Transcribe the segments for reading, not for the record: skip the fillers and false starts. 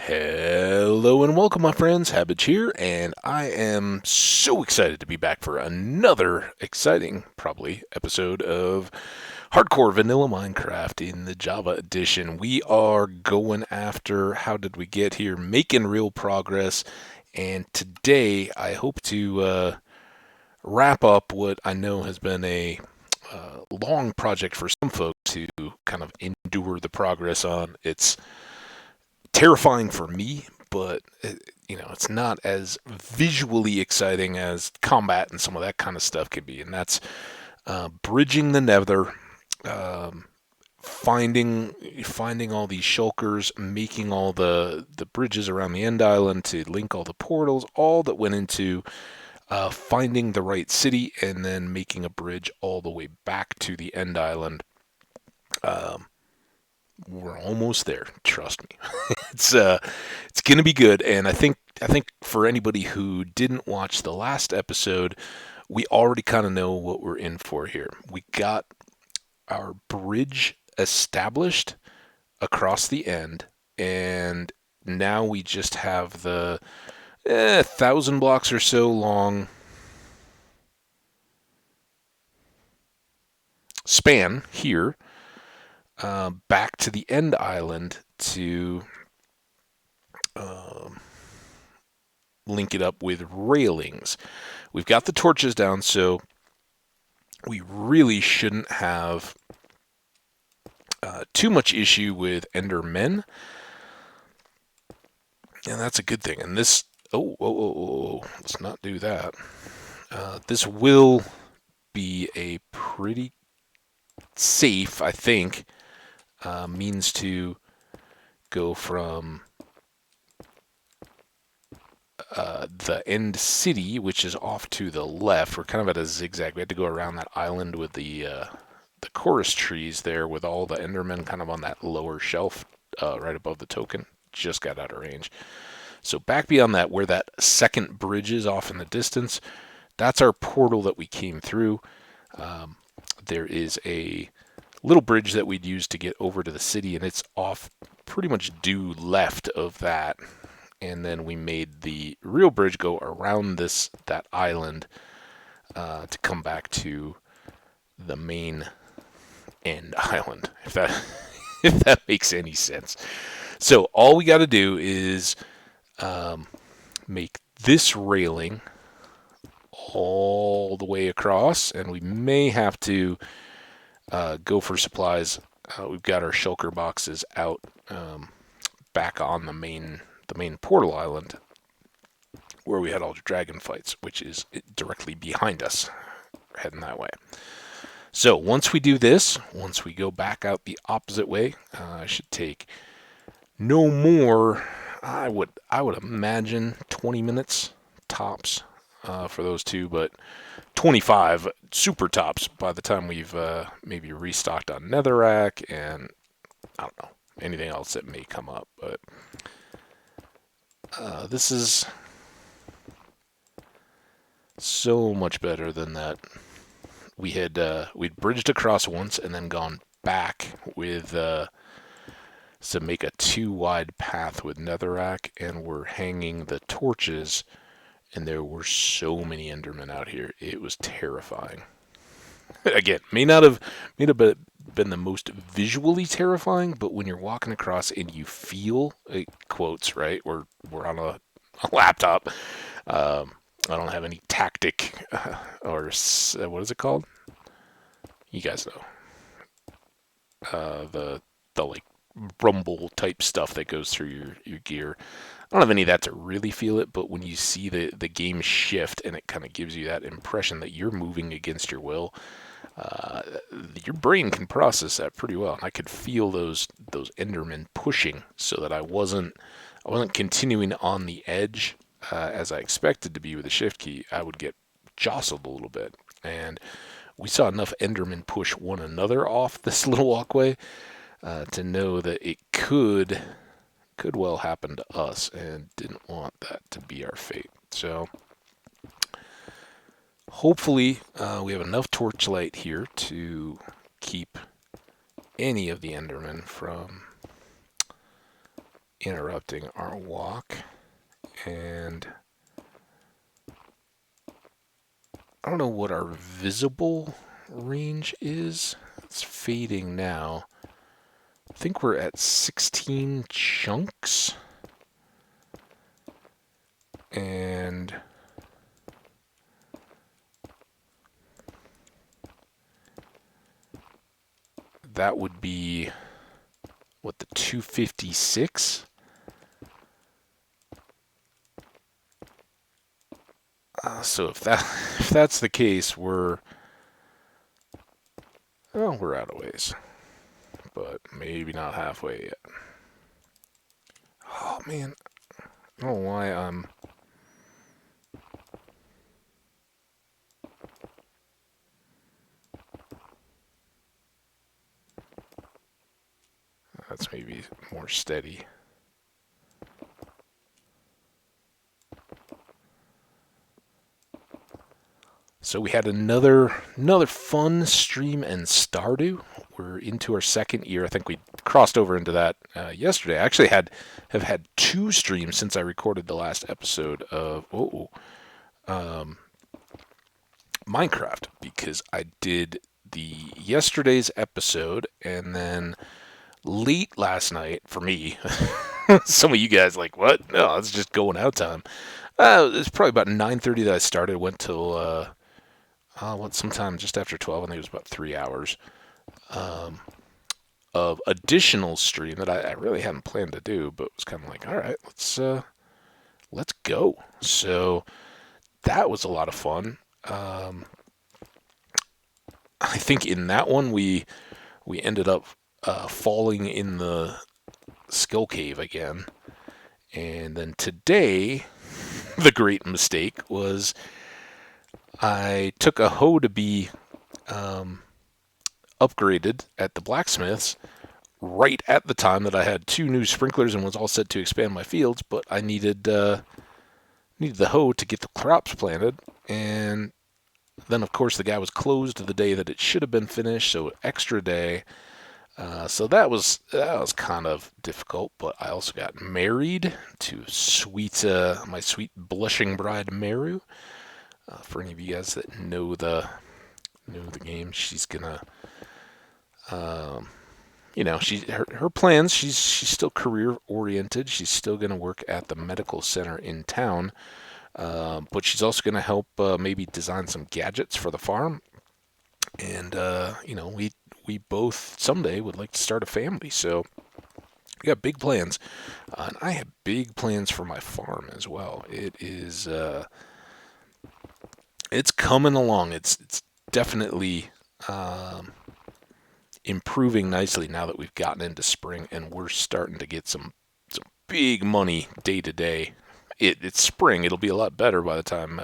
Hello and welcome, my friends. Habits here, and I am so excited to be back for another exciting, probably, episode of Hardcore Vanilla Minecraft in the Java edition. We are going after how did we get here, making real progress, and today I hope to wrap up what I know has been a long project for some folks to kind of endure the progress on. It's terrifying for me, but it's not as visually exciting as combat and some of that kind of stuff can be. And that's bridging the Nether, um, finding all these shulkers, making all the bridges around the end island to link all the portals, all that went into finding the right city, and then making a bridge all the way back to the end island. Um, we're almost there. Trust me. It's gonna be good, and I think for anybody who didn't watch the last episode, we already kind of know what we're in for here. We got our bridge established across the end, and now we just have the 1,000 blocks or so long span here back to the end island to um, link it up with railings. We've got the torches down, so we really shouldn't have too much issue with Endermen, and that's a good thing. And this, let's not do that. This will be a pretty safe, I think, means to go from the end city, which is off to the left. We're kind of at a zigzag. We had to go around that island with the chorus trees there, with all the Endermen kind of on that lower shelf, right above the token. Just got out of range. So back beyond that, where that second bridge is off in the distance, that's our portal that we came through. There is a little bridge that we'd use to get over to the city, and it's off pretty much due left of that. And then we made the real bridge go around that island to come back to the main end island, if that if that makes any sense. So all we got to do is make this railing all the way across, and we may have to go for supplies. We've got our shulker boxes out back on the main portal island where we had all the dragon fights, which is directly behind us, heading that way. So once we do this, once we go back out the opposite way, I should take no more. I would imagine 20 minutes tops for those two, but 25 super tops by the time we've maybe restocked on netherrack and I don't know, anything else that may come up. But this is so much better than that. We'd bridged across once and then gone back with to make a 2 wide path with netherrack, and we're hanging the torches, and there were so many endermen out here. It was terrifying. Again, may not have been the most visually terrifying, but when you're walking across and you feel quotes, right? We're on a laptop. I don't have any tactic or what is it called? You guys know the like rumble type stuff that goes through your gear. I don't have any of that to really feel it, but when you see the game shift and it kind of gives you that impression that you're moving against your will, your brain can process that pretty well. And I could feel those Endermen pushing, so that I wasn't continuing on the edge as I expected to be with the shift key. I would get jostled a little bit, and we saw enough Endermen push one another off this little walkway to know that it could well happen to us, and didn't want that to be our fate. So hopefully we have enough torchlight here to keep any of the Endermen from interrupting our walk. And I don't know what our visible range is. It's fading now. I think we're at 16 chunks. And that would be, what, the 256? So if that's the case, we're out of ways, but maybe not halfway yet. Oh man, I don't know why I'm. That's maybe more steady. So we had another fun stream and Stardew. We're into our second year. I think we crossed over into that yesterday. I actually have had 2 streams since I recorded the last episode of Minecraft, because I did the yesterday's episode, and then late last night for me. Some of you guys like, what? No, it's just going out time. It's probably about 9:30 that I started. Went till sometime just after 12. I think it was about 3 hours of additional stream that I really hadn't planned to do, but was kind of like, all right, let's go. So that was a lot of fun. I think in that one we ended up falling in the skill cave again. And then today, the great mistake was I took a hoe to be upgraded at the blacksmith's right at the time that I had 2 new sprinklers and was all set to expand my fields, but I needed the hoe to get the crops planted. And then, of course, the guy was closed the day that it should have been finished, so extra day. So that was kind of difficult, but I also got married to my sweet blushing bride Meru. For any of you guys that know the game, she's gonna, her plans. She's still career oriented. She's still gonna work at the medical center in town, but she's also gonna help maybe design some gadgets for the farm. And we both someday would like to start a family, so we got big plans. And I have big plans for my farm as well. It is it's coming along. It's definitely improving nicely now that we've gotten into spring, and we're starting to get some big money day to day. It's spring. It'll be a lot better by the time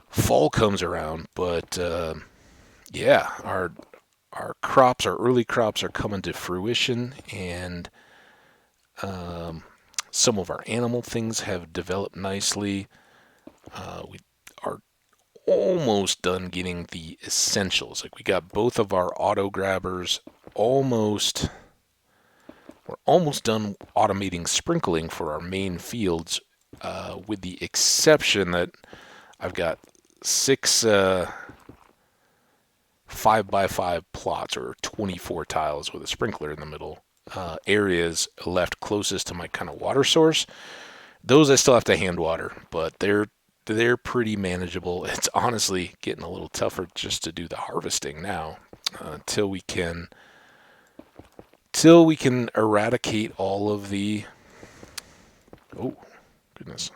fall comes around. But yeah, our early crops are coming to fruition, and some of our animal things have developed nicely. We are almost done getting the essentials. Like, we got both of our auto grabbers almost. We're almost done automating sprinkling for our main fields, with the exception that I've got 6 5x5 plots, or 24 tiles with a sprinkler in the middle, areas left closest to my kind of water source. Those I still have to hand water, but they're pretty manageable. It's honestly getting a little tougher just to do the harvesting now, until we can eradicate all of the, oh goodness,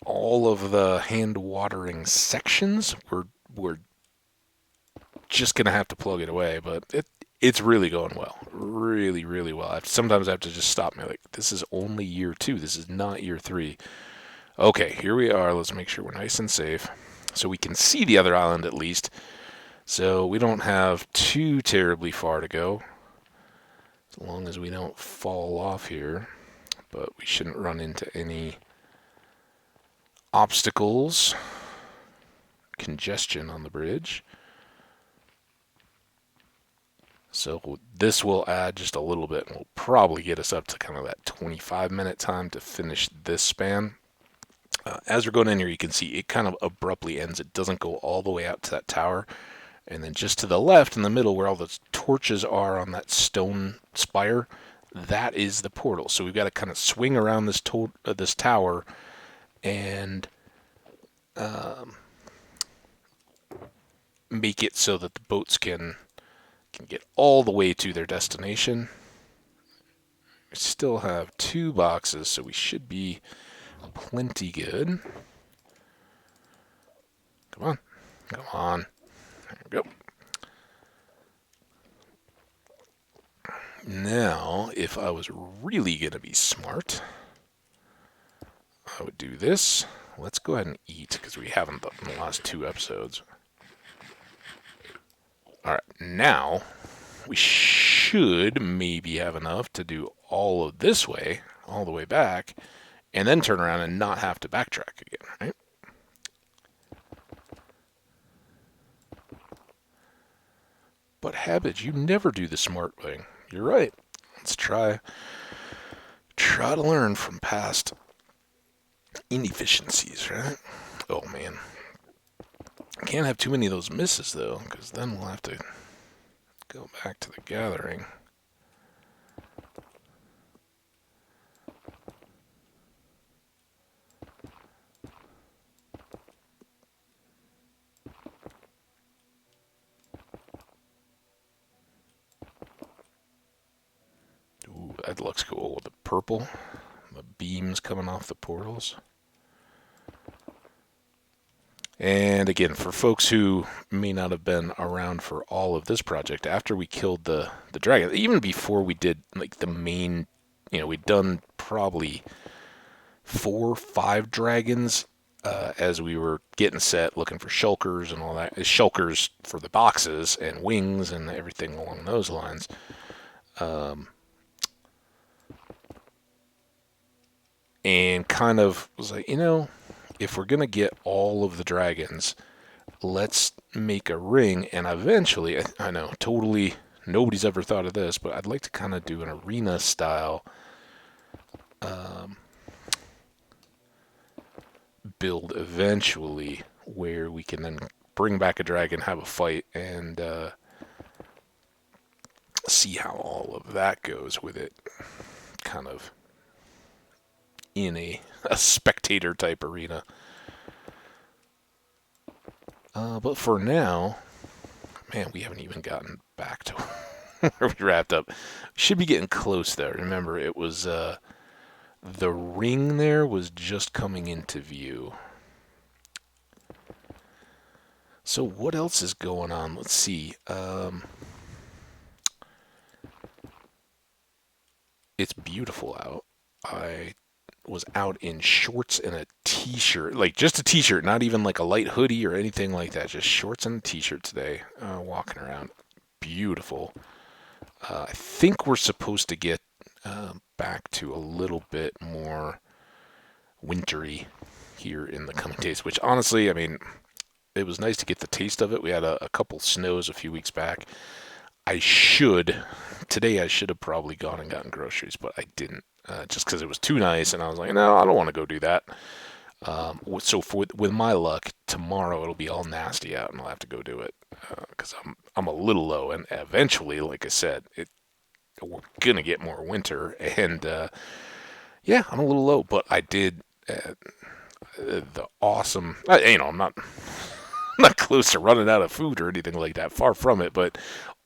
all of the hand watering sections. We're just gonna have to plug it away, but it's really going well, really, really well. Sometimes I have to just stop me, like, this is only year 2. This is not year 3. Okay, here we are. Let's make sure we're nice and safe, so we can see the other island at least. So we don't have too terribly far to go, as long as we don't fall off here. But we shouldn't run into any obstacles, congestion on the bridge. So this will add just a little bit and will probably get us up to kind of that 25-minute time to finish this span. As we're going in here, you can see it kind of abruptly ends. It doesn't go all the way out to that tower. And then just to the left in the middle where all the torches are on that stone spire, that is the portal. So we've got to kind of swing around this tower and make it so that the boats can get all the way to their destination. We still have 2 boxes, so we should be plenty good. Come on. Come on. There we go. Now, if I was really going to be smart, I would do this. Let's go ahead and eat, because we haven't in the last 2 episodes. Alright, now we should maybe have enough to do all of this way, all the way back, and then turn around and not have to backtrack again, right? But Habit, you never do the smart thing. You're right. Let's try to learn from past inefficiencies, right? Oh man. Can't have too many of those misses though, because then we'll have to go back to the gathering. Ooh, that looks cool with the purple, the beams coming off the portals. And again, for folks who may not have been around for all of this project, after we killed the dragon, even before we did like the main, we'd done probably 4 or 5 dragons as we were getting set, looking for shulkers and all that. Shulkers for the boxes and wings and everything along those lines. And kind of was like, if we're going to get all of the dragons, let's make a ring. And eventually, I know, totally, nobody's ever thought of this, but I'd like to kind of do an arena style build eventually where we can then bring back a dragon, have a fight, and see how all of that goes with it kind of in a spectator type arena. But for now, man, we haven't even gotten back to where we wrapped up. We should be getting close there. Remember, it was the ring there was just coming into view. So what else is going on? Let's see. It's beautiful out. I was out in shorts and a t-shirt, like just a t-shirt, not even like a light hoodie or anything like that, just shorts and a t-shirt today, walking around. Beautiful. I think we're supposed to get back to a little bit more wintry here in the coming days, which honestly, I mean, it was nice to get the taste of it. We had a couple snows a few weeks back. Today I should have probably gone and gotten groceries, but I didn't. Just because it was too nice, and I was like, no, I don't want to go do that. So with my luck, tomorrow it'll be all nasty out, and I'll have to go do it because I'm a little low, and eventually, like I said, we're gonna get more winter, and yeah, I'm a little low, but I did the awesome. I'm not close to running out of food or anything like that. Far from it, but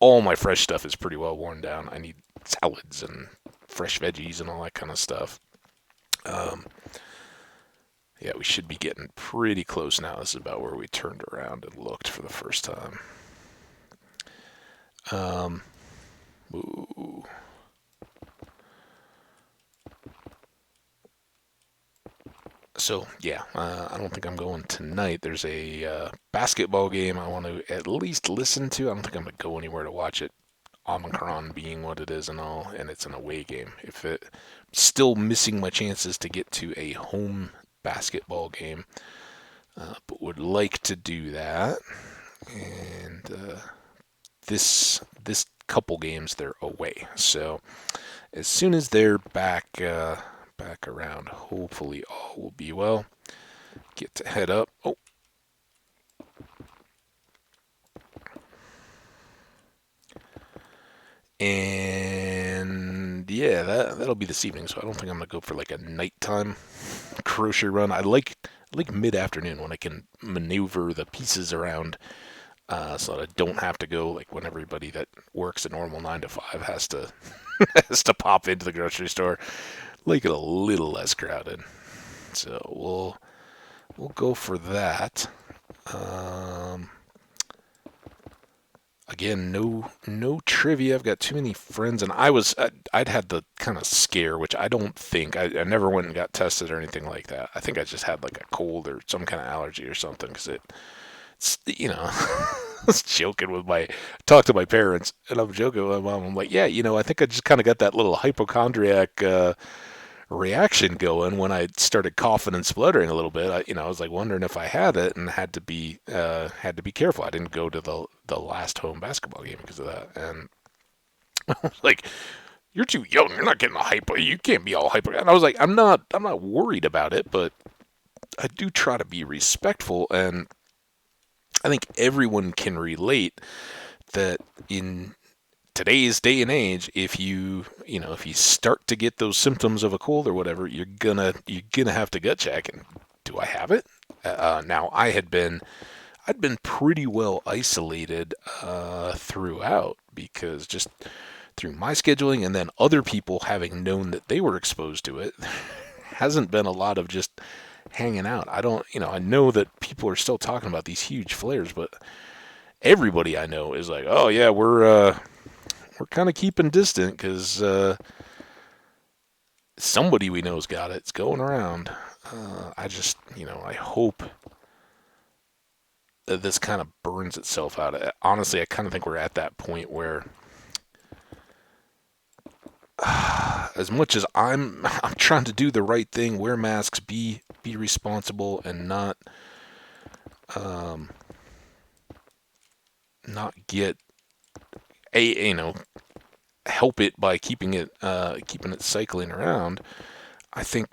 all my fresh stuff is pretty well worn down. I need salads and fresh veggies and all that kind of stuff. Yeah, we should be getting pretty close now. This is about where we turned around and looked for the first time. Ooh. So, yeah, I don't think I'm going tonight. There's a basketball game I want to at least listen to. I don't think I'm going to go anywhere to watch it. Omicron being what it is and all, and it's an away game. Still missing my chances to get to a home basketball game, but would like to do that. And this couple games they're away. So as soon as they're back around, hopefully all will be well. Get to head up. Oh, and yeah, that'll be this evening. So I don't think I'm gonna go for like a nighttime grocery run. I like mid afternoon when I can maneuver the pieces around, so that I don't have to go like when everybody that works a normal 9 to 5 has to has to pop into the grocery store. Like it a little less crowded. So we'll go for that. Um, Again, no trivia. I've got too many friends, and I'd had the kind of scare, which I don't think I never went and got tested or anything like that. I think I just had like a cold or some kind of allergy or something because it's I was joking with talked to my parents, and I'm joking with my mom. I'm like, yeah, I think I just kind of got that little hypochondriac reaction going when I started coughing and spluttering a little bit. I was like wondering if I had it and had to be careful. I didn't go to the last home basketball game because of that. And I was like, "You're too young. You're not getting a hypo. You can't be all hypo." And I was like, I'm not worried about it, but I do try to be respectful. And I think everyone can relate that in today's day and age, if you start to get those symptoms of a cold or whatever, you're gonna have to gut check. And do I have it? Now I'd been pretty well isolated throughout because just through my scheduling and then other people having known that they were exposed to it, hasn't been a lot of just hanging out. I know that people are still talking about these huge flares, but everybody I know is like, oh yeah, we're kind of keeping distant because somebody we know's got it. It's going around. I hope that this kind of burns itself out. Honestly, I kind of think we're at that point where, as much as I'm trying to do the right thing, wear masks, be responsible, and um, not get a help it by keeping it cycling around. I think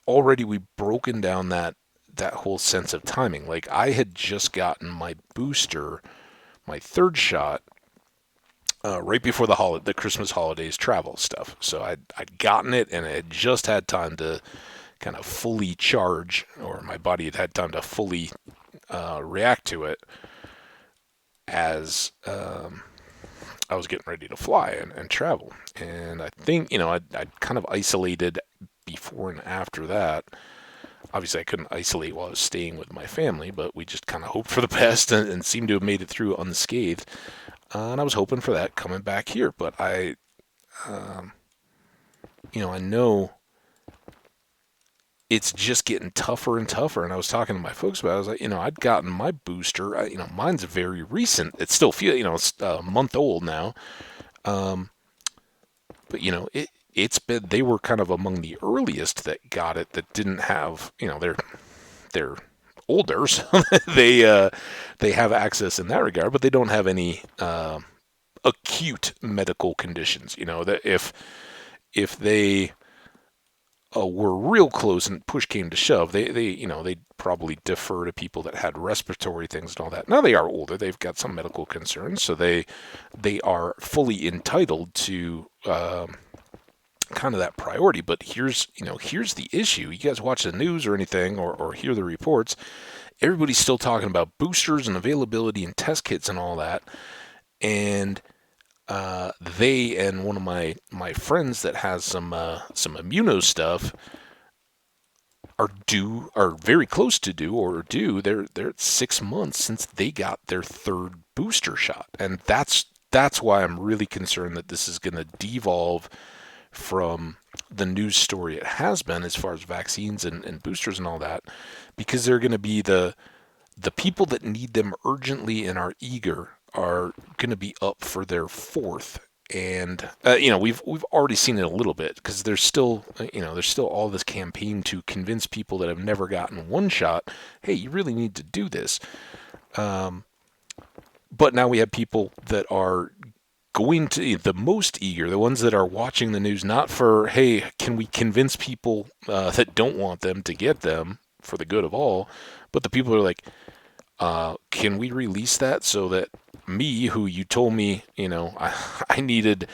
already we've broken down that whole sense of timing. Like I had just gotten my booster, my third shot, right before the Christmas holidays travel stuff. So I'd gotten it and I had just had time to kind of fully charge, or my body had time to fully react to it as I was getting ready to fly and travel. And I think I'd kind of isolated before and after that. Obviously, I couldn't isolate while I was staying with my family, but we just kind of hoped for the best and seemed to have made it through unscathed. And I was hoping for that coming back here, but um, I know it's just getting tougher and tougher. And I was talking to my folks about it. I was like, I'd gotten my booster. Mine's very recent. It still feels, it's a month old now. Um, but it's been, they were kind of among the earliest that got it that didn't have, they're older, so they have access in that regard, but they don't have any acute medical conditions. That if they were real close and push came to shove, they'd probably defer to people that had respiratory things and all that. Now they are older; they've got some medical concerns, so they are fully entitled to kind of that priority. But here's the issue. You guys watch the news or anything, or hear the reports. Everybody's still talking about boosters and availability and test kits and all that. And they and one of my friends that has some immuno stuff are very close to due or are due. They're at 6 months since they got their third booster shot, and that's why I'm really concerned that this is going to devolve from the news story it has been as far as vaccines and boosters and all that, because they're going to be the people that need them urgently and are eager are going to be up for their fourth. And we've already seen it a little bit because there's still all this campaign to convince people that have never gotten one shot, hey, you really need to do this. But now we have people that are going to the most eager, the ones that are watching the news, not for, hey, can we convince people that don't want them to get them for the good of all, but the people who are like, can we release that so that me, who you told me, I needed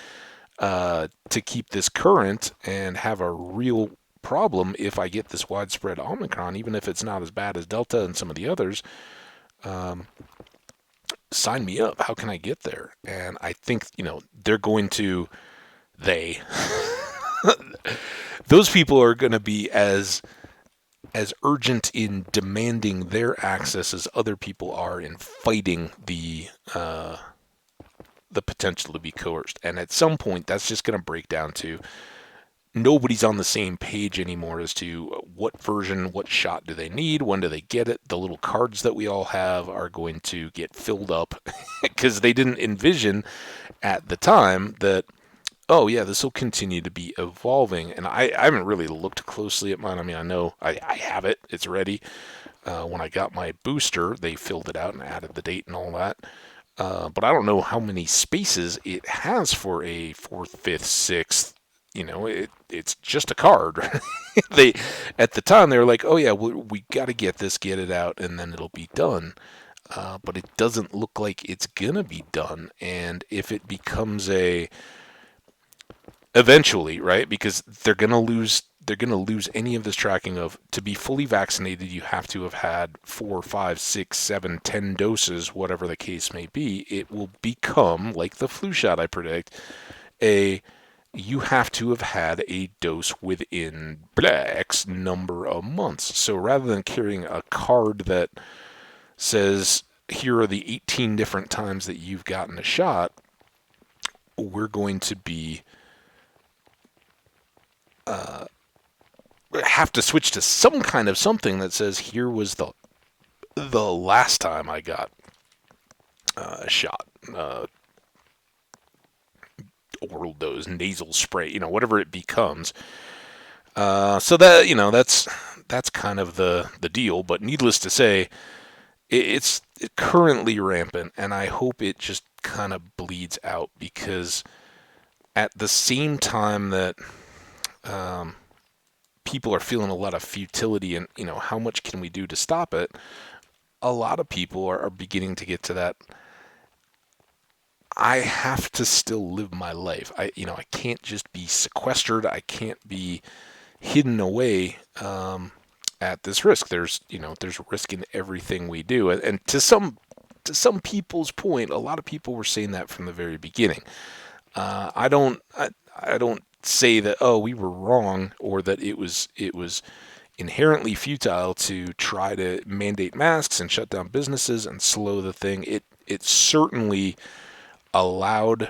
to keep this current and have a real problem if I get this widespread Omicron, even if it's not as bad as Delta and some of the others, sign me up. How can I get there? And I think, they're going to, they, those people are going to be as urgent in demanding their access as other people are in fighting the potential to be coerced. And at some point, that's just going to break down to nobody's on the same page anymore as to what version, what shot do they need, when do they get it. The little cards that we all have are going to get filled up because they didn't envision at the time that, oh yeah, this will continue to be evolving. And I haven't really looked closely at mine. I mean, I know I have it. It's ready. When I got my booster, they filled it out and added the date and all that. But I don't know how many spaces it has for a fourth, fifth, sixth. It's just a card. They, at the time, they were like, "Oh yeah, we got to get this, get it out, and then it'll be done." But it doesn't look like it's gonna be done. And if it becomes eventually, right? Because they're gonna lose any of this tracking of, to be fully vaccinated, you have to have had 4, 5, 6, 7, 10 doses, whatever the case may be. It will become like the flu shot, I predict, you have to have had a dose within X number of months. So rather than carrying a card that says, here are the 18 different times that you've gotten a shot, we're going to be have to switch to some kind of something that says, here was the last time I got a shot, oral dose, nasal spray, whatever it becomes. So that that's kind of the deal. But needless to say, it's currently rampant, and I hope it just kind of bleeds out, because at the same time that people are feeling a lot of futility and, how much can we do to stop it, a lot of people are beginning to get to that, I have to still live my life. I can't just be sequestered. I can't be hidden away at this risk. There's risk in everything we do. And to some people's point, a lot of people were saying that from the very beginning. I don't say that, oh, we were wrong, or that it was inherently futile to try to mandate masks and shut down businesses and slow the thing. It certainly allowed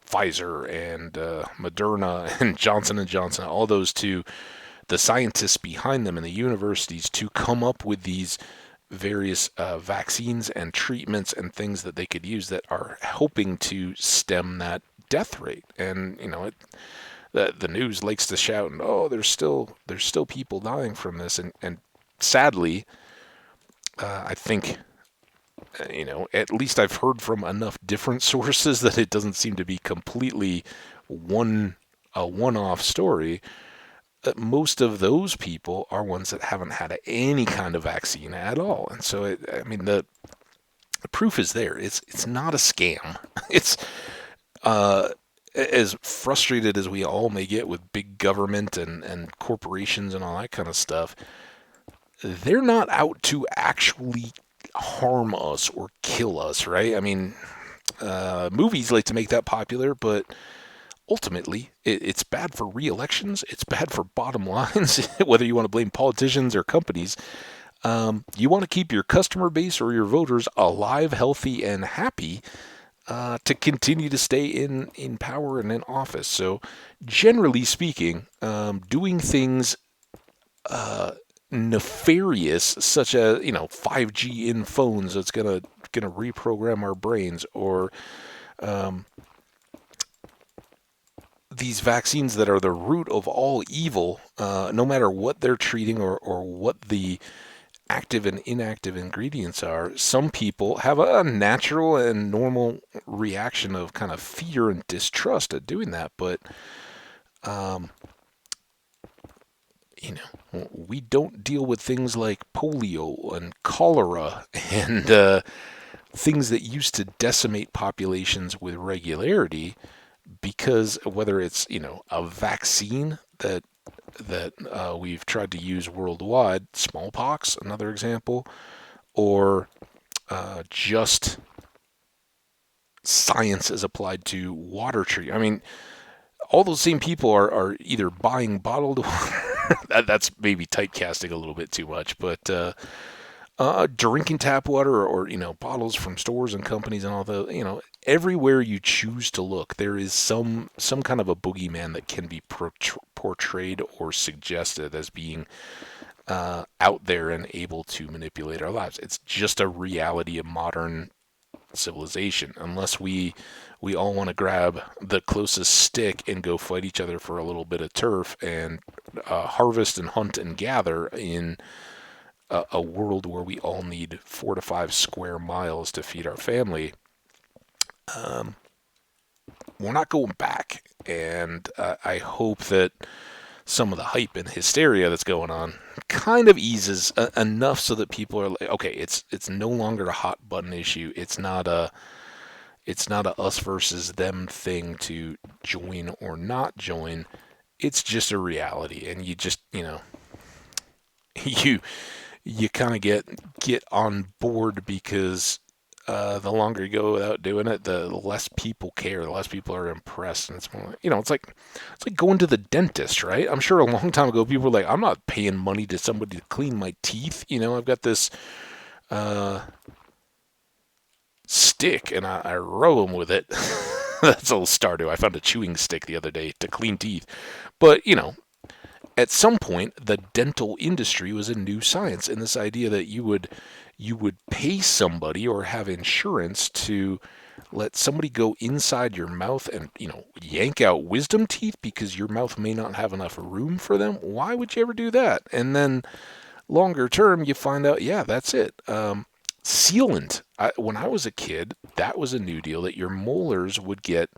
Pfizer and Moderna and Johnson & Johnson, all those, to the scientists behind them and the universities, to come up with these various vaccines and treatments and things that they could use that are helping to stem that death rate. And the news likes to shout, and oh, there's still people dying from this, and sadly, I think, at least I've heard from enough different sources that it doesn't seem to be completely a one-off story. That most of those people are ones that haven't had any kind of vaccine at all, and so the proof is there. It's not a scam. It's as frustrated as we all may get with big government and corporations and all that kind of stuff. They're not out to actually harm us or kill us, right? I mean, movies like to make that popular, but ultimately, it's bad for re-elections. It's bad for bottom lines, whether you want to blame politicians or companies. You want to keep your customer base or your voters alive, healthy, and happy to continue to stay in power and in office. So, generally speaking, doing things nefarious, such as 5G in phones that's gonna reprogram our brains, or these vaccines that are the root of all evil, no matter what they're treating or what the active and inactive ingredients are, some people have a natural and normal reaction of kind of fear and distrust at doing that. But, um, you know, we don't deal with things like polio and cholera and things that used to decimate populations with regularity, because whether it's, a vaccine that we've tried to use worldwide, smallpox, another example, or just science as applied to water treatment. I mean, all those same people are either buying bottled water. That's maybe typecasting a little bit too much, but drinking tap water, or bottles from stores and companies and all the, everywhere you choose to look, there is some kind of a boogeyman that can be portrayed or suggested as being out there and able to manipulate our lives. It's just a reality of modern civilization. Unless we all want to grab the closest stick and go fight each other for a little bit of turf and harvest and hunt and gather in a world where we all need 4 to 5 square miles to feed our family, um, we're not going back. And I hope that some of the hype and hysteria that's going on kind of eases enough so that people are like, okay, it's no longer a hot button issue. It's not a us versus them thing to join or not join. It's just a reality, and you just you you kind of get on board, because the longer you go without doing it, the less people care, the less people are impressed, and it's more like, it's like going to the dentist, right? I'm sure a long time ago people were like, I'm not paying money to somebody to clean my teeth. I've got this uh, stick and I rub them with it. That's a little Stardew. I found a chewing stick the other day to clean teeth, but at some point, the dental industry was a new science, and this idea that you would pay somebody or have insurance to let somebody go inside your mouth and yank out wisdom teeth because your mouth may not have enough room for them. Why would you ever do that? And then longer term, you find out, yeah, that's it. Sealant. When I was a kid, that was a new deal, that your molars would get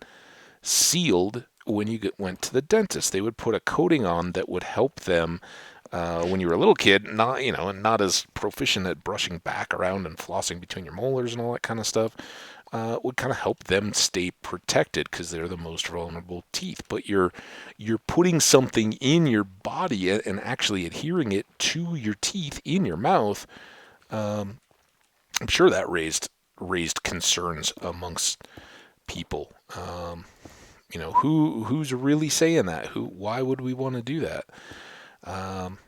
sealed when you went to the dentist. They would put a coating on that would help them when you were a little kid, not as proficient at brushing back around and flossing between your molars and all that kind of stuff. Would kind of help them stay protected because they're the most vulnerable teeth. But you're putting something in your body and actually adhering it to your teeth in your mouth. Um, I'm sure that raised concerns amongst people. Who's really saying that? Why would we want to do that? Um,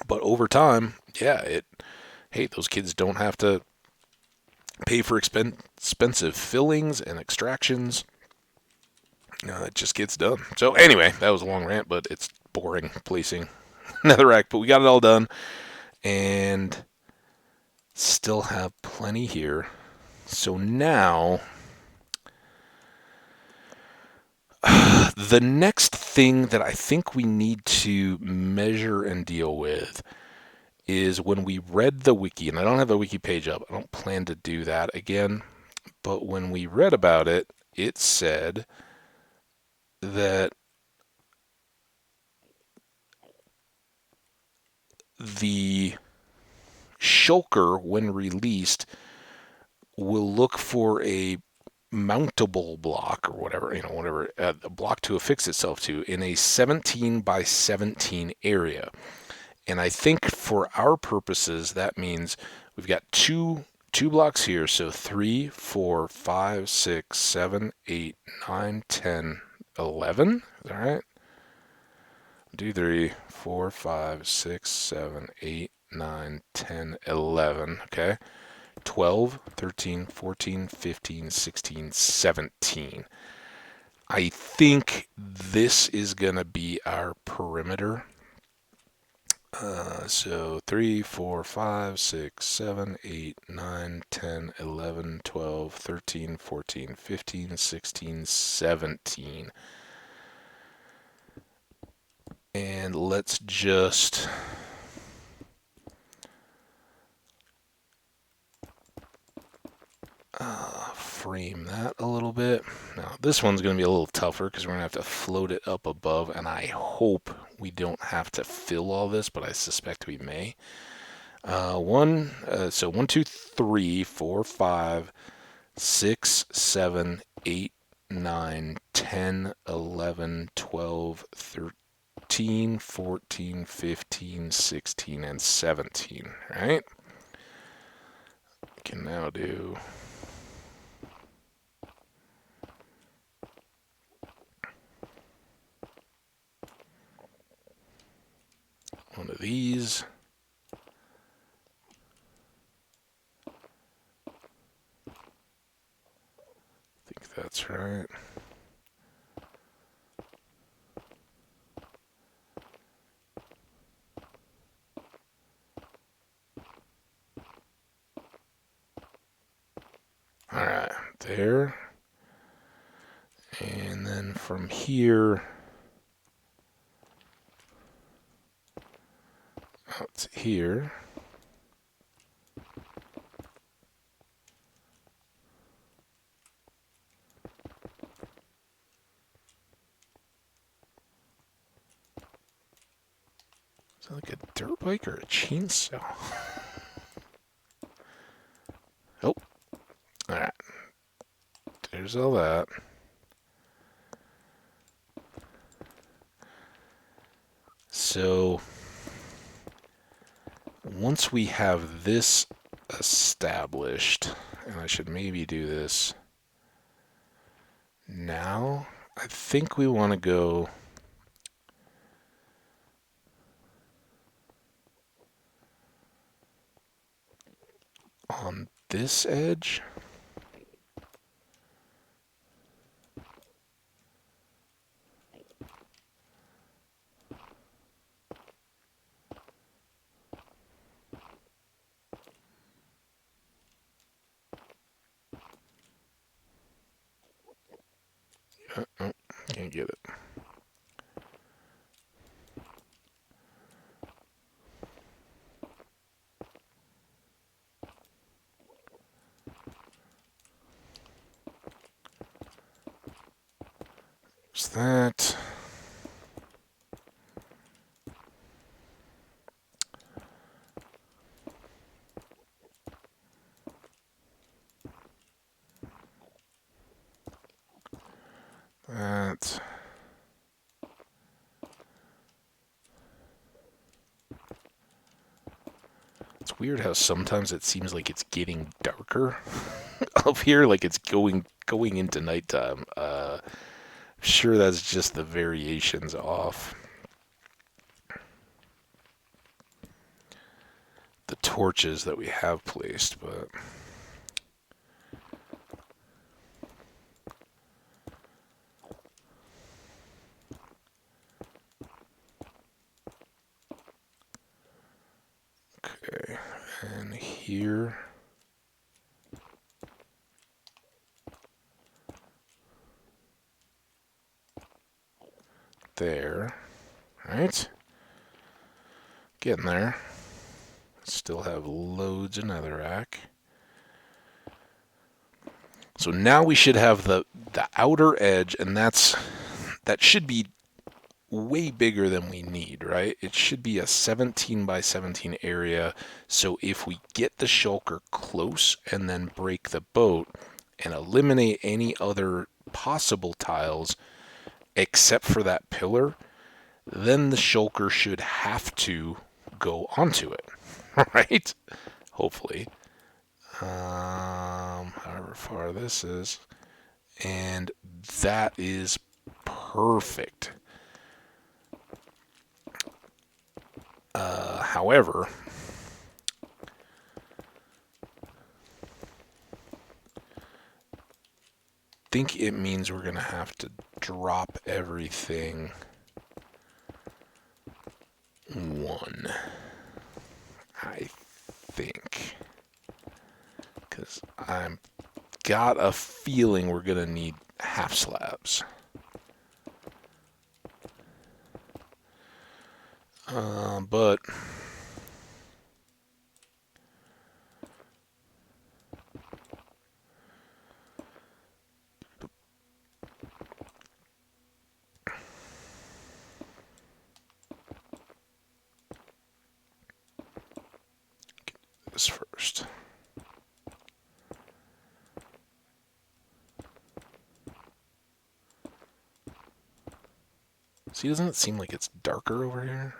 but over time, yeah, hey, those kids don't have to pay for expensive fillings and extractions. It just gets done. So anyway, that was a long rant, but it's boring placing netherrack. But we got it all done, and still have plenty here. So now, the next thing that I think we need to measure and deal with is when we read the wiki, and I don't have the wiki page up. I don't plan to do that again. But when we read about it, it said that the Shulker, when released, will look for a mountable block or whatever, a block to affix itself to in a 17 by 17 area. And I think for our purposes, that means we've got two blocks here. So 3, 4, 5, 6, 7, 8, 9, 10, 11. All right. 2, 3, 4, 5, 6, 7, 8, 9, 10, 11. Okay. 12, 13, 14, 15, 16, 17. I think this is going to be our perimeter. So 3, 4, 5, 6, 7, 8, 9, 10, 11, 12, 13, 14, 15, 16, 17. And let's just frame that a little bit. Now, this one's going to be a little tougher because we're going to have to float it up above, and I hope we don't have to fill all this, but I suspect we may. So 1, 2, 3, 4, 5, 6, 7, 8, 9, 10, 11, 12, 13, 14, 15, 16, and 17, right? Can now do one of these. I think that's right. All right, there. And then from here out to here. Is that like a dirt bike or a chainsaw? Oh, all right. There's all that. So once we have this established, and I should maybe do this now, I think we want to go on this edge. Oh, can't get it. There's that. That. It's weird how sometimes it seems like it's getting darker up here, like it's going into nighttime. Sure, that's just the variations off the torches that we have placed, but okay. And here, there, right? Getting there. Still have loads of netherrack. So now we should have the outer edge, and that should be way bigger than we need, right? It should be a 17 by 17 area. So if we get the shulker close and then break the boat and eliminate any other possible tiles except for that pillar, then the shulker should have to go onto it, right? Hopefully. However far this is. And that is perfect. However, I think it means we're going to have to drop everything one. I think. Because I've got a feeling we're going to need half slabs. But this first. See, doesn't it seem like it's darker over here?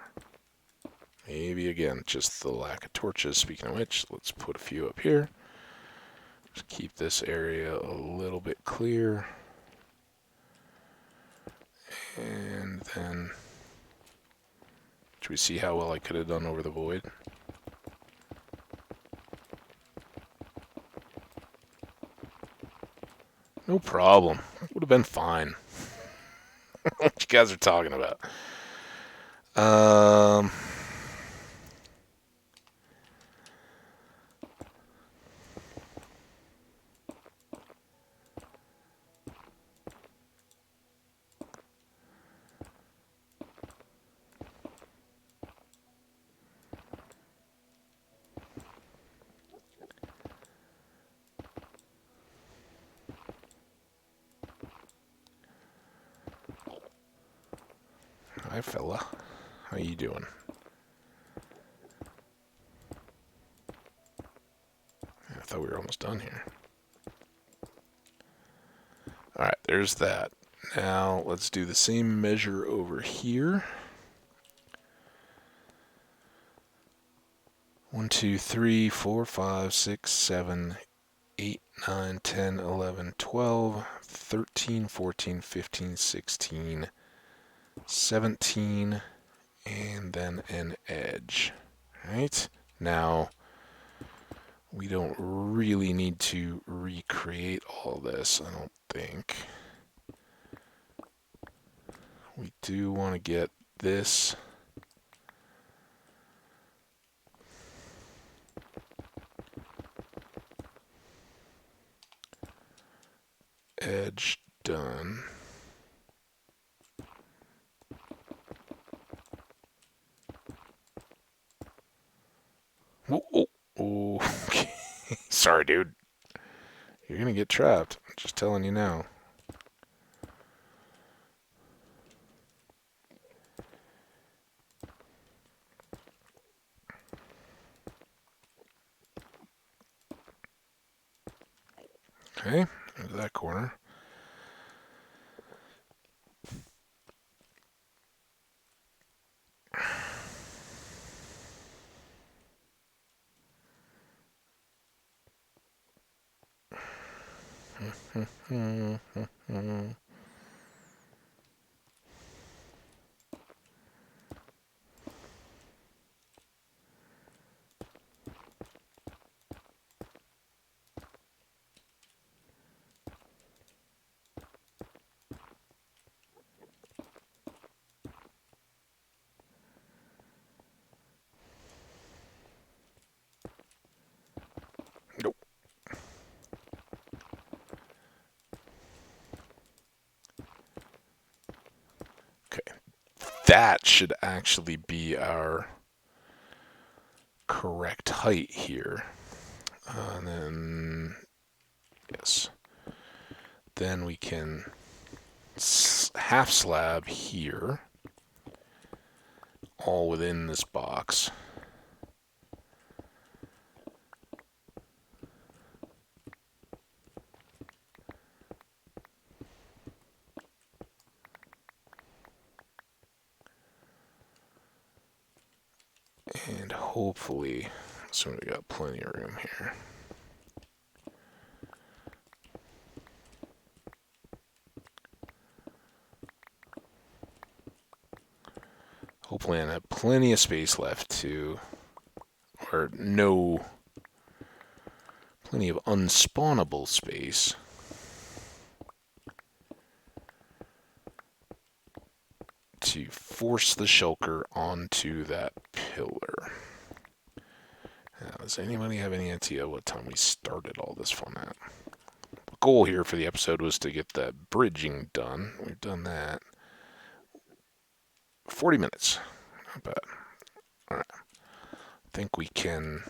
Maybe, again, just the lack of torches. Speaking of which, let's put a few up here. Just keep this area a little bit clear. And then, should we see how well I could have done over the void? No problem. Would have been fine. What you guys are talking about? Hi, fella. How you doing? I thought we were almost done here. Alright, there's that. Now, let's do the same measure over here. 1, 2, 3, 4, 5, 6, 7, 8, 9, 10, 11, 12, 13, 14, 15, 16, 17, and then an edge. Right? Now, we don't really need to recreate all this, I don't think. We do want to get this edge done. Oh, okay. Sorry, dude. You're gonna get trapped. I'm just telling you now. Okay, into that corner. Nope. Okay. That should actually be our correct height here. And then, yes. Then we can half slab here, all within this box. And hopefully, so we got plenty of room here. Hopefully I have plenty of space left to, or no, plenty of unspawnable space to force the shulker onto that pillar. Now, does anybody have any idea what time we started all this fun at? The goal here for the episode was to get the bridging done. We've done that. 40 minutes. Not bad. Alright. I think we can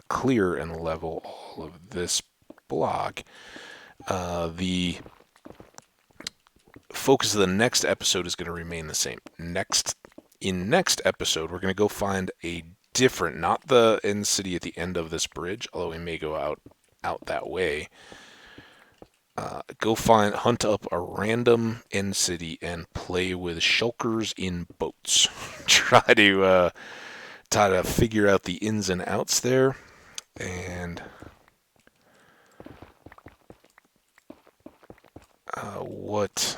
clear and level all of this block. The focus of the next episode is going to remain the same. In next episode, we're going to go find a different, not the end city at the end of this bridge, although we may go out that way. Go hunt up a random end city and play with shulkers in boats. Try to figure out the ins and outs there, and what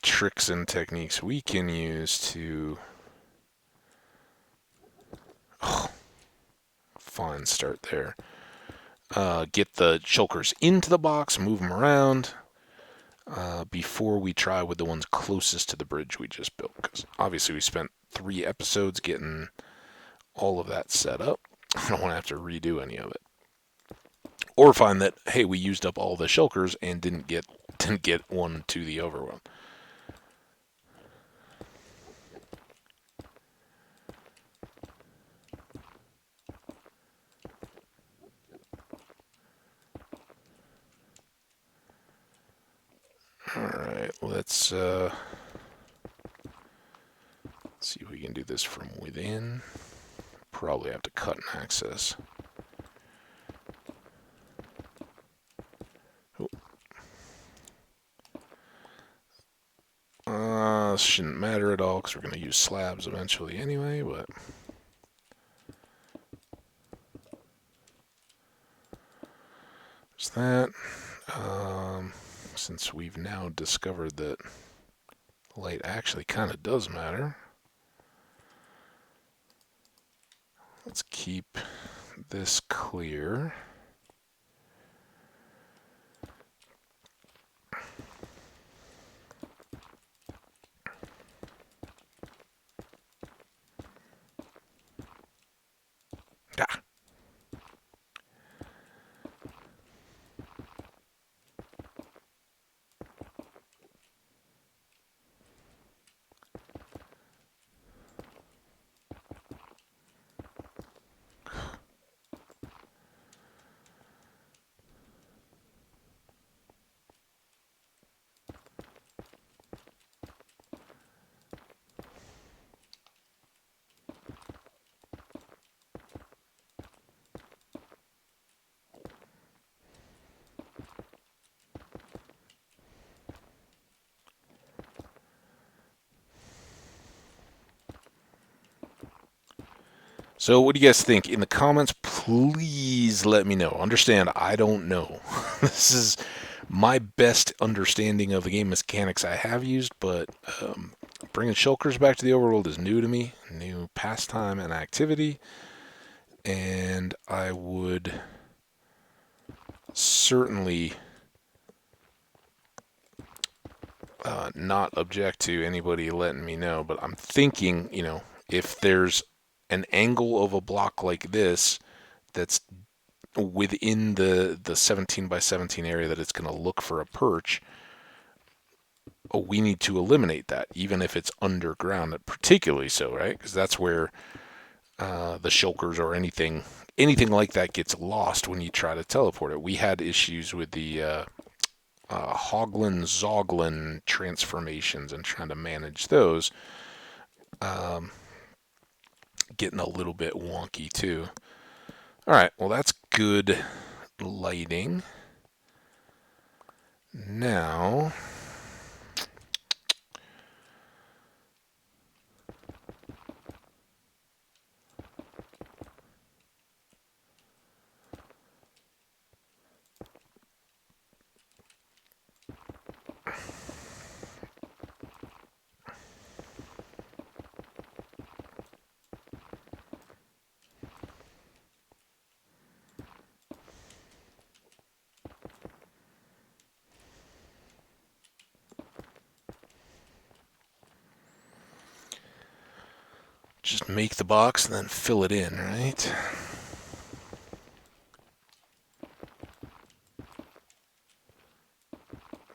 tricks and techniques we can use to fine start there. Get the shulkers into the box, move them around before we try with the ones closest to the bridge we just built. Because obviously we spent 3 episodes getting all of that set up. I don't want to have to redo any of it. Or find that, hey, we used up all the shulkers and didn't get one to the overworld. Alright, let's see if we can do this from within. Probably have to cut an access. Shouldn't matter at all because we're going to use slabs eventually anyway, but there's that. Since we've now discovered that light actually kind of does matter, let's keep this clear. Ah. So what do you guys think? In the comments, please let me know. Understand, I don't know. This is my best understanding of the game mechanics I have used, but bringing shulkers back to the overworld is new to me, new pastime and activity, and I would certainly not object to anybody letting me know, but I'm thinking, if there's an angle of a block like this that's within the 17 by 17 area that it's going to look for a perch, we need to eliminate that, even if it's underground, particularly so, right? Because that's where the shulkers or anything like that gets lost when you try to teleport it. We had issues with the Hoglin Zoglin transformations and trying to manage those, getting a little bit wonky too. All right, well that's good lighting. Now, just make the box and then fill it in, right?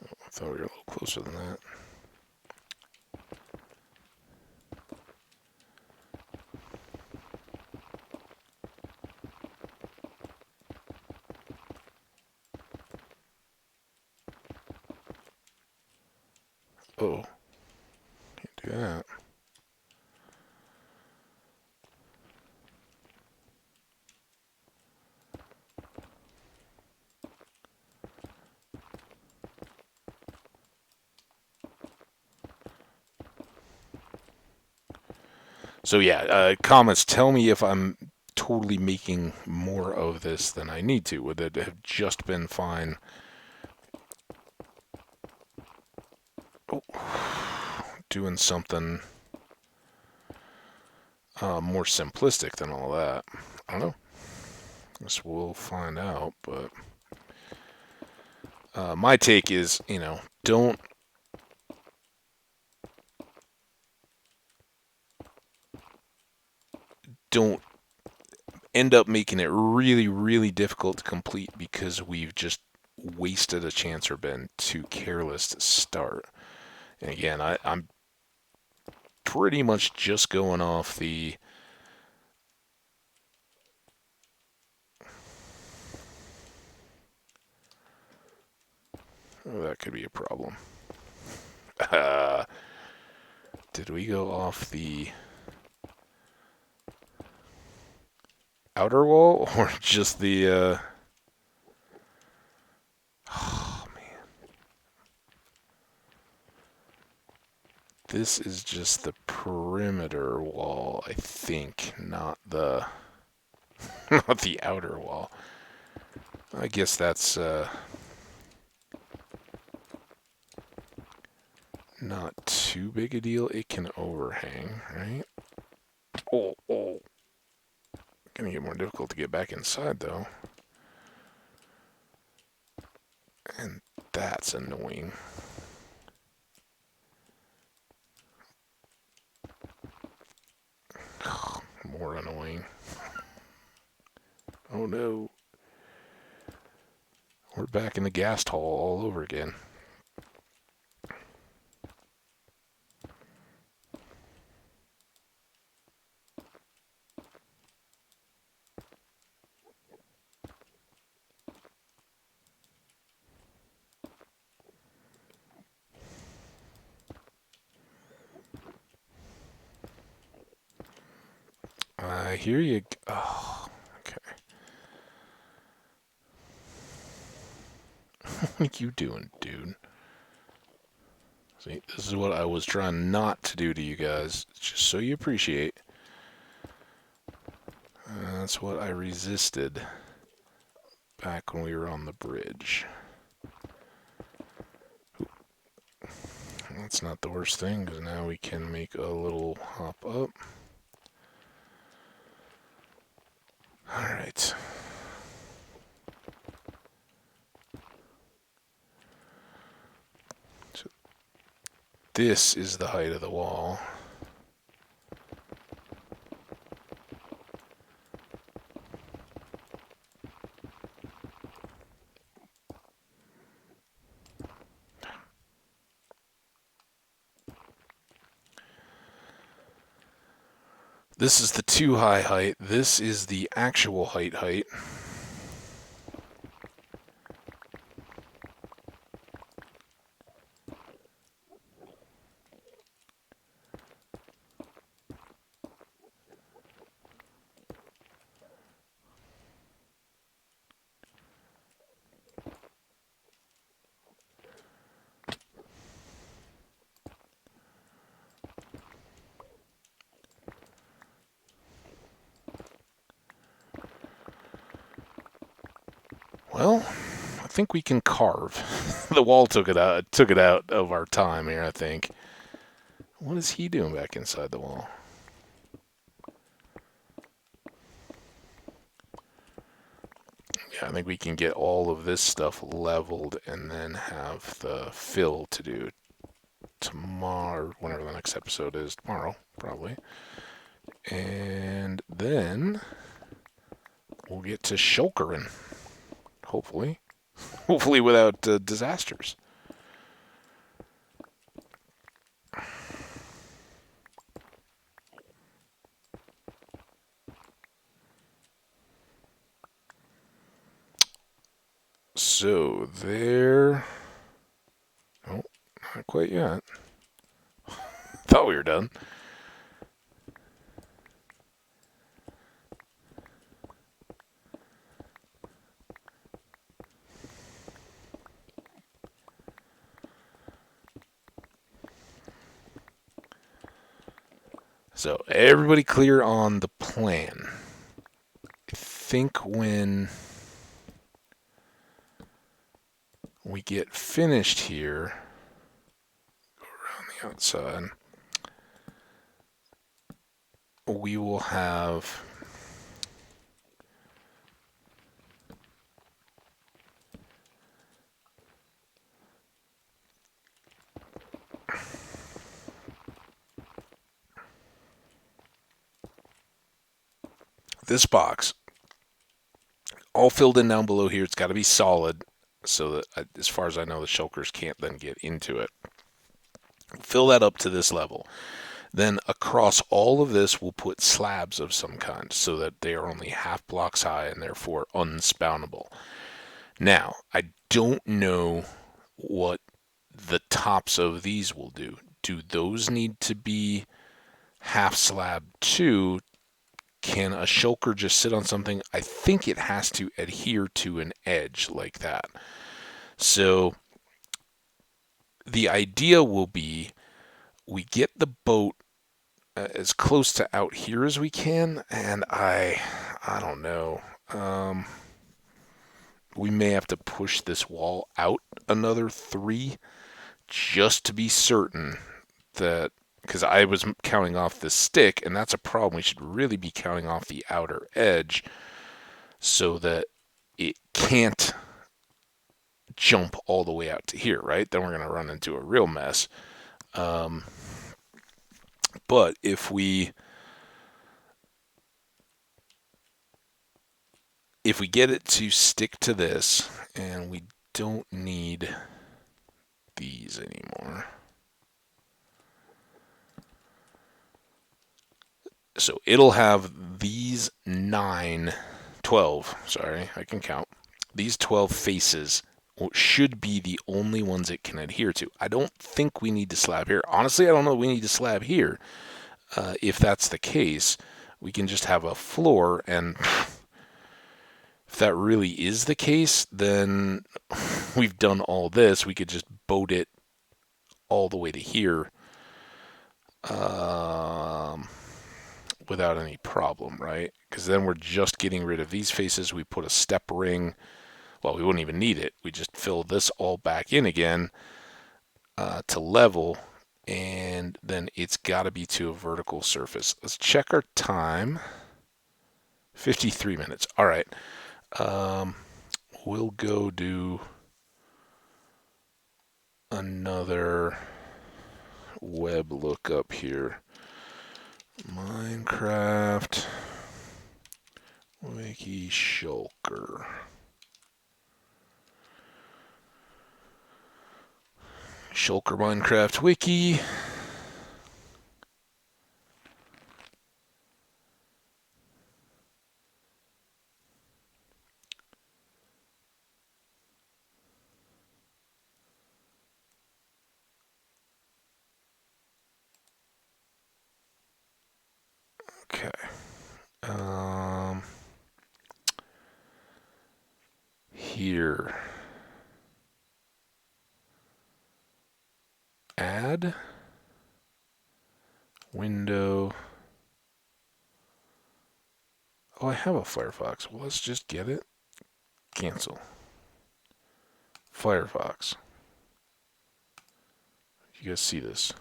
I thought we were a little closer than that. Whoa. Can't do that. So yeah, comments, tell me if I'm totally making more of this than I need to. Would it have just been fine? Oh, doing something more simplistic than all that. I don't know. Guess we'll find out. But my take is, don't end up making it really, really difficult to complete because we've just wasted a chance or been too careless to start. And again, I'm pretty much just going off the. Oh, that could be a problem. Uh, did we go off the outer wall or just the? Oh man, this is just the perimeter wall, I think, not the not the outer wall. I guess that's not too big a deal. It can overhang, right? Oh. Gonna get more difficult to get back inside, though. And that's annoying. More annoying. Oh no. We're back in the gas hall all over again. I hear you. Oh, okay. What are you doing, dude? See, this is what I was trying not to do to you guys, just so you appreciate. That's what I resisted back when we were on the bridge. That's not the worst thing, because now we can make a little hop up. Alright. So this is the height of the wall. This is the too high height. This is the actual height. Well, I think we can carve. The wall took it out of our time here, I think. What is he doing back inside the wall? Yeah, I think we can get all of this stuff leveled and then have the fill to do tomorrow, whenever the next episode is. Tomorrow, probably. And then we'll get to shulkering, hopefully. Hopefully without disasters. So there. Oh, not quite yet. we were done. So everybody clear on the plan. I think when we get finished here, go around the outside, we will have this box all filled in down below here. It's got to be solid so that, as far as I know, the shulkers can't then get into it. Fill that up to this level. Then across all of this, we'll put slabs of some kind so that they are only half blocks high and therefore unspawnable. Now, I don't know what the tops of these will do. Do those need to be half slab too? Can a shulker just sit on something? I think it has to adhere to an edge like that. So the idea will be we get the boat as close to out here as we can, and I don't know. We may have to push this wall out another 3 just to be certain that, because I was counting off the stick, and that's a problem. We should really be counting off the outer edge so that it can't jump all the way out to here, right? Then we're going to run into a real mess. But if we get it to stick to this, and we don't need these anymore. So it'll have these 12, sorry, I can count. These 12 faces should be the only ones it can adhere to. I don't think we need to slab here. Honestly, I don't know we need to slab here. If that's the case, we can just have a floor, and if that really is the case, then we've done all this. We could just boat it all the way to here without any problem, right? Because then we're just getting rid of these faces. We put a step ring. Well, we wouldn't even need it. We just fill this all back in again to level, and then it's got to be to a vertical surface. Let's check our time. 53 minutes. All right. We'll go do another web lookup here. Minecraft Wiki Shulker. Shulker Minecraft Wiki. Okay. Here. Add. Window. Oh, I have a Firefox. Well, let's just get it. Cancel. Firefox. You guys see this?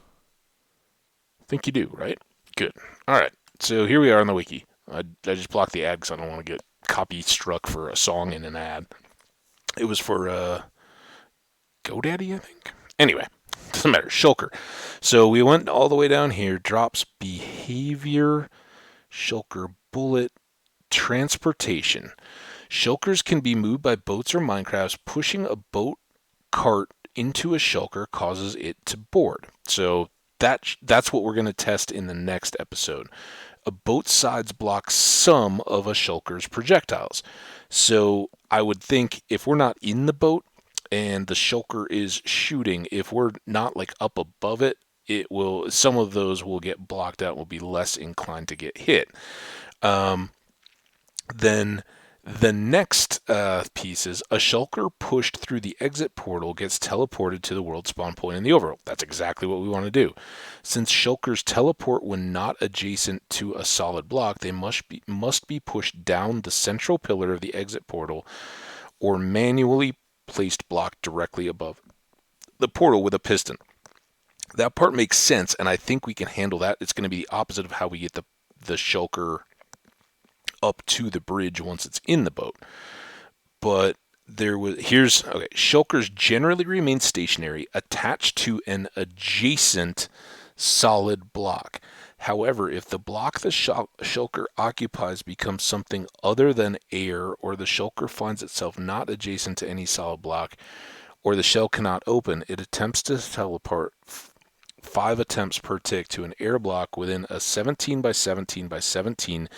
I think you do, right? Good. All right. So here we are on the wiki. I just blocked the ad because I don't want to get copy struck for a song in an ad. It was for GoDaddy, I think. Anyway, doesn't matter. Shulker. So we went all the way down here. Drops behavior. Shulker bullet. Transportation. Shulkers can be moved by boats or Minecrafts. Pushing a boat cart into a shulker causes it to board. So that's what we're going to test in the next episode. A boat's sides block some of a shulker's projectiles. So I would think if we're not in the boat and the shulker is shooting, if we're not like up above it, some of those will get blocked out, will be less inclined to get hit. Um, then the next piece is a shulker pushed through the exit portal gets teleported to the world spawn point in the overworld. That's exactly what we want to do. Since shulkers teleport when not adjacent to a solid block, they must be pushed down the central pillar of the exit portal or manually placed block directly above the portal with a piston. That part makes sense, and I think we can handle that. It's going to be the opposite of how we get the shulker up to the bridge once it's in the boat. But shulkers generally remain stationary, attached to an adjacent solid block. However, if the block the shulker occupies becomes something other than air, or the shulker finds itself not adjacent to any solid block, or the shell cannot open, it attempts to teleport 5 attempts per tick to an air block within a 17 by 17 by 17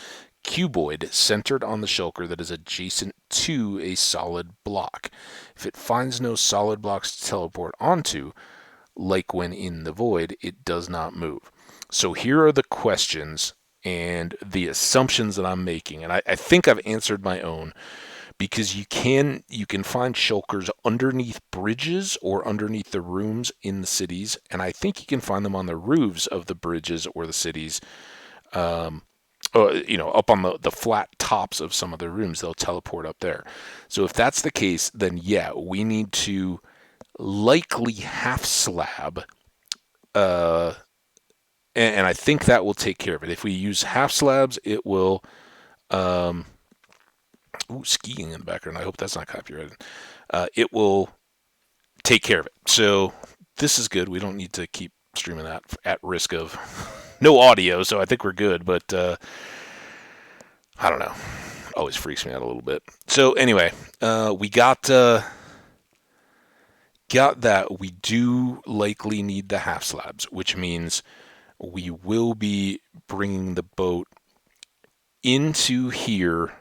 cuboid centered on the shulker that is adjacent to a solid block. If it finds no solid blocks to teleport onto, like when in the void, it does not move. So here are the questions and the assumptions that I'm making, and I think I've answered my own, because you can find shulkers underneath bridges or underneath the rooms in the cities, and I think you can find them on the roofs of the bridges or the cities. Up on the flat tops of some of the rooms, they'll teleport up there. So if that's the case, then yeah, we need to likely half slab, and I think that will take care of it. If we use half slabs, it will. Skiing in the background. I hope that's not copyrighted. It will take care of it. So this is good. We don't need to keep streaming that at risk of no audio. So I think we're good. But I don't know. Always freaks me out a little bit. So anyway, we got that. We do likely need the half slabs, which means we will be bringing the boat into here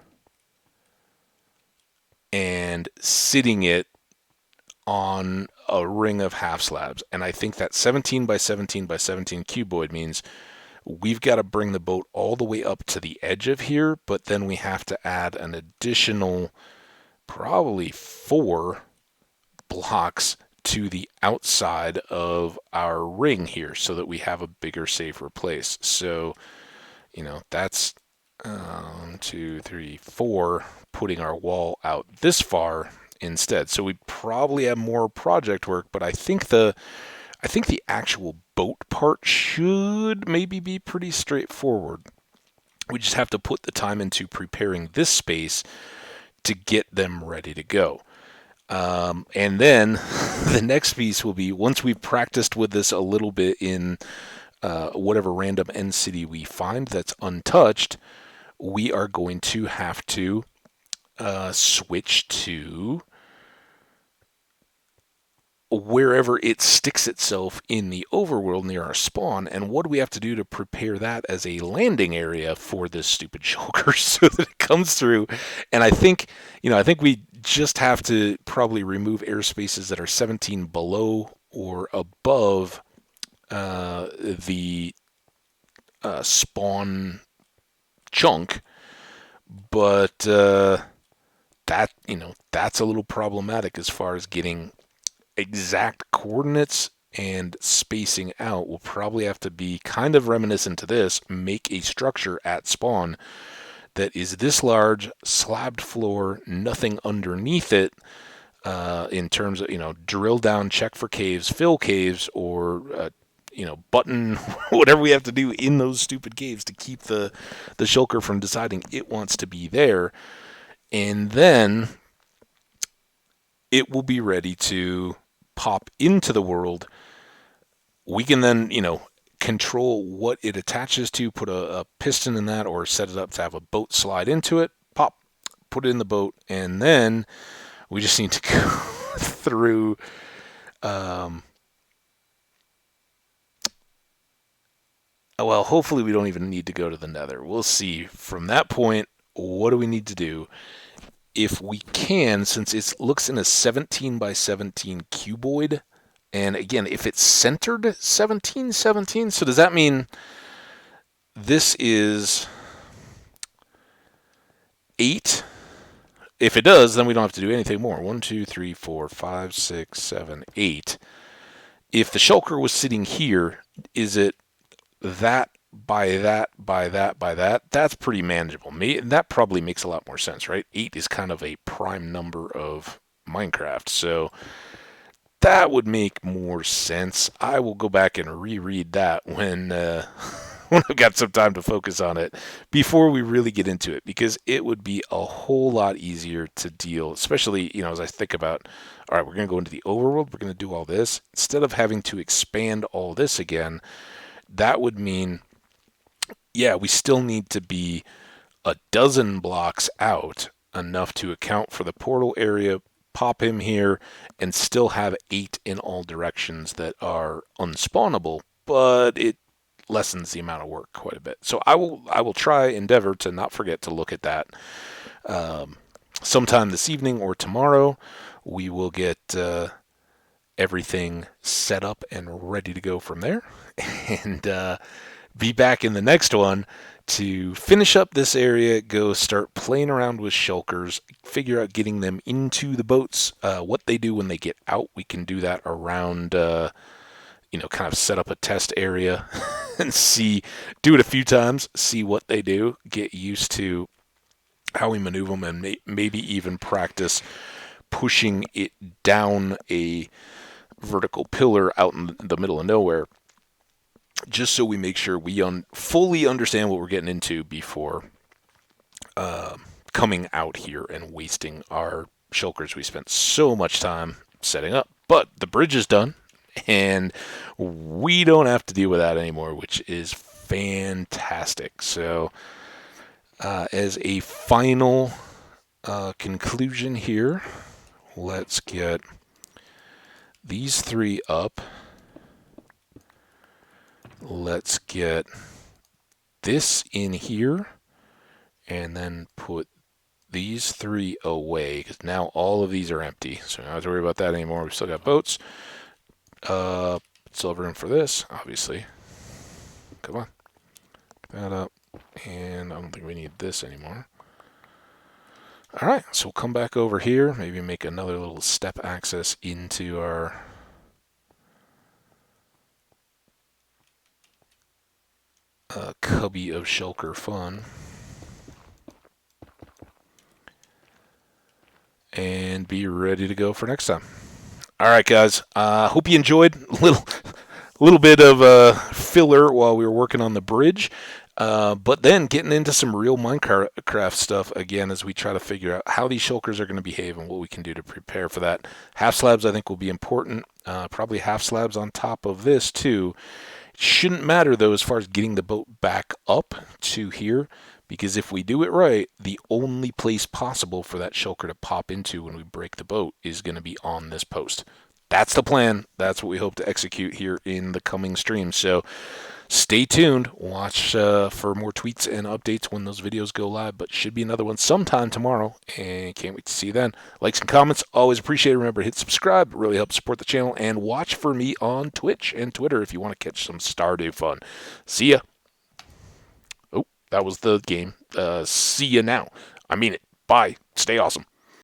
and sitting it on a ring of half slabs. And I think that 17 by 17 by 17 cuboid means we've got to bring the boat all the way up to the edge of here, but then we have to add an additional probably 4 blocks to the outside of our ring here so that we have a bigger, safer place. So, that's 1, 2, 3, 4, putting our wall out this far instead. So we probably have more project work, but I think the actual boat part should maybe be pretty straightforward. We just have to put the time into preparing this space to get them ready to go. And then the next piece will be, once we've practiced with this a little bit in whatever random end city we find that's untouched, we are going to have to switch to wherever it sticks itself in the overworld near our spawn, and what do we have to do to prepare that as a landing area for this stupid shulker so that it comes through. And I think we just have to probably remove airspaces that are 17 below or above the spawn chunk, but that's a little problematic as far as getting exact coordinates and spacing out. We'll probably have to be kind of reminiscent to this, make a structure at spawn that is this large, slabbed floor, nothing underneath it, in terms of, drill down, check for caves, fill caves, or button whatever we have to do in those stupid caves to keep the shulker from deciding it wants to be there. And then it will be ready to pop into the world. We can then, control what it attaches to, put a piston in that, or set it up to have a boat slide into it, pop, put it in the boat, and then we just need to go through well, hopefully we don't even need to go to the nether. We'll see. From that point, what do we need to do? If we can, since it looks in a 17 by 17 cuboid, And again, if it's centered 17, 17, so does that mean this is 8? If it does, then we don't have to do anything more. 1, 2, 3, 4, 5, 6, 7, 8. If the shulker was sitting here, is it that by that by that by that? That's pretty manageable. That probably makes a lot more sense, right? 8 is kind of a prime number of Minecraft, so that would make more sense. I will go back and reread that when when I've got some time to focus on it before we really get into it, because it would be a whole lot easier to deal, especially, as I think about, all right, we're going to go into the overworld, we're going to do all this. Instead of having to expand all this again, that would mean, yeah, we still need to be a dozen blocks out, enough to account for the portal area, pop him here, and still have 8 in all directions that are unspawnable, but it lessens the amount of work quite a bit. So I will endeavor to not forget to look at that sometime this evening or tomorrow. We will get everything set up and ready to go from there, and be back in the next one to finish up this area, go start playing around with shulkers, figure out getting them into the boats, what they do when they get out. We can do that around, kind of set up a test area and do it a few times, see what they do, get used to how we maneuver them, and maybe even practice pushing it down a vertical pillar out in the middle of nowhere, just so we make sure we fully understand what we're getting into before coming out here and wasting our shulkers we spent so much time setting up. But the bridge is done, and we don't have to deal with that anymore, which is fantastic. So as a final conclusion here, let's get these 3 up. Let's get this in here, and then put these 3 away, because now all of these are empty, so we don't have to worry about that anymore. We've still got boats. Still have room for this, obviously. Come on. Pick that up. And I don't think we need this anymore. Alright, so we'll come back over here, maybe make another little step access into our cubby of shulker fun. And be ready to go for next time. Alright, guys. Hope you enjoyed a little bit of filler while we were working on the bridge. But then getting into some real Minecraft stuff again, as we try to figure out how these shulkers are going to behave and what we can do to prepare for that. Half slabs, I think, will be important. Probably half slabs on top of this, too. It shouldn't matter, though, as far as getting the boat back up to here, because if we do it right, the only place possible for that shulker to pop into when we break the boat is going to be on this post. That's the plan. That's what we hope to execute here in the coming streams. So stay tuned. Watch for more tweets and updates when those videos go live, but should be another one sometime tomorrow, and can't wait to see you then. Likes and comments, always appreciate it. Remember to hit subscribe. It really helps support the channel, and watch for me on Twitch and Twitter if you want to catch some Stardew fun. See ya. Oh, that was the game. See ya now. I mean it. Bye. Stay awesome.